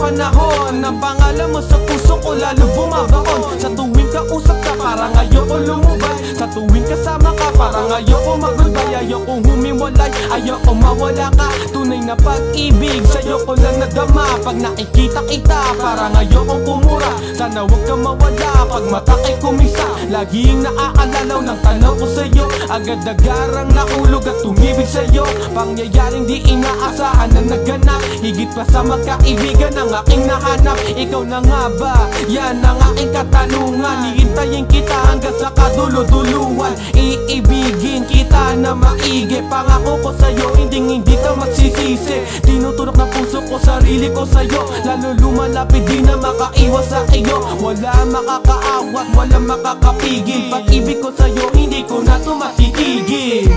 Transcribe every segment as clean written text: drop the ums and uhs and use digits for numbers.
panahon, ang pangalan mo sa puso ko lalo bumabaon. Sa tuwing kausap ka parang ayoko lumubay, sa tuwing kasama ka parang ayoko mag-goodbye. Ayokong humiwalay, ayoko mawala ka. Tunay na pag-ibig sa'yo ko lang nadama. Pag nakikita kita parang ayokong kumura. Sana huwag ka mawala pag mata kay kumisa. Laging naaalalaw ng tanaw ko sa'yo, agad-agarang naulog at tumibig sa'yo. Pangyayaring di inaasahan na naganap, higit pa sa magkaibigan ang aking nahanap. Ikaw na nga ba? Yan ang aking katanungan. Hihintayin kita hanggang sa kaduluduluhan. Iibigin kita na maigi. Pangako ko sa'yo, hindi ka magsisisi. Tinutulok ng puso ko, sarili ko sa'yo. Lalo lumalapit, di na makaiwas sa iyo. Wala makakaawat, wala makakapigil. Pag-ibig ko sa'yo, hindi ko na ito matitigil.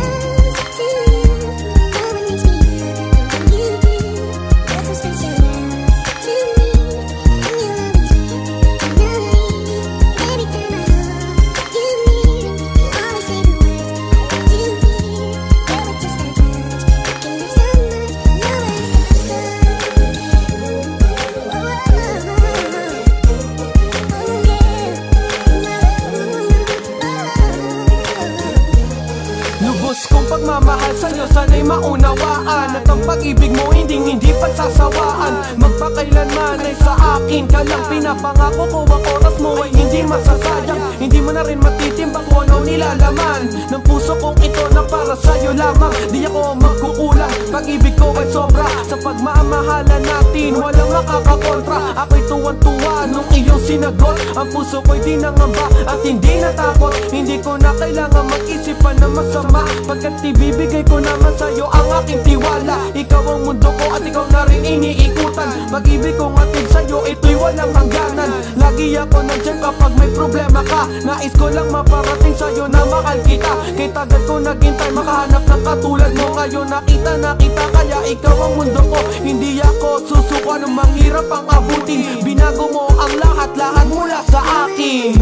Lubos kong pagmamahal sa'yo, sana'y maunawaan. At ang pag-ibig mo hindi pagsasawaan. Magpakailanman ay sa akin ka lang. Pinapangako ko ang oras mo ay hindi masasayang. Hindi mo na rin matitimbang kung ano nilalaman ng puso kong ito na para sa'yo lamang. Di ako magkukulang, pag-ibig ko ay sobra. Sa pagmamahalan natin walang makakakontra. Ako'y tuwan-tuwa nung iyong sinagot. Ang puso ko'y di nangamba at hindi natakot. Hindi ko na kailangan mag-isipan na masama, pagkat ibibigay ko naman sa'yo ang aking tiwala. Ikaw ang mundo ko at ikaw na rin iniikutan. Pag-ibig kong atid sa'yo, ito'y walang hangganan. Lagi ako nandyan kapag may problema ka. Nais ko lang maparating sa'yo na mahal kita. Kay tagal ko naghintay makahanap ng katulad mo. Ngayon nakita kaya ikaw ang mundo ko. Hindi ako susuko ng mahirap ang abutin. Binago mo ang lahat mula sa akin.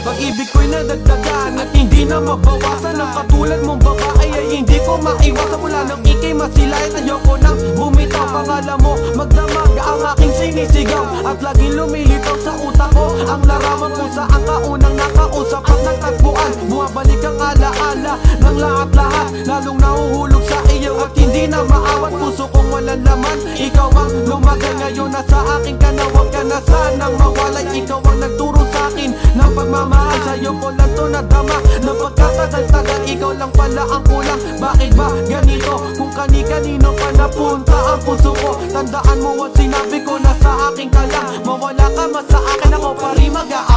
Pag-ibig ko'y nadagdagan at hindi na mabawasan. Ang katulad mong babae ay hindi ko maiwasan. Mula nang ikay masilayan, ayoko nang bumitaw. Pangalan mo magdamag ang aking sinisigaw, at laging lumilitaw sa utak ko ang larawan kung saan ka unang nakausap at nagtagpuan. Bumabalik ang alaala ng lahat-lahat, lalong nahuhulog sa iyo at hindi na maawat. Puso kong walang laman, ikaw ang lumagal. Ngayon nasa akin ka na, huwag ka na sanang mawalay. Ikaw ang nagturo sa akin ng pagmamahal, sa'yo ko lang to nadama. Nang pagkatagal-tagal, ikaw lang pala ang kulang. Bakit ba ganito? Kung kani-kanino pa napunta ang puso ko. Tandaan mo ang sinabi ko, nasa akin ka lang. Mawala ka man sa akin, ako pa rin mag-aaway.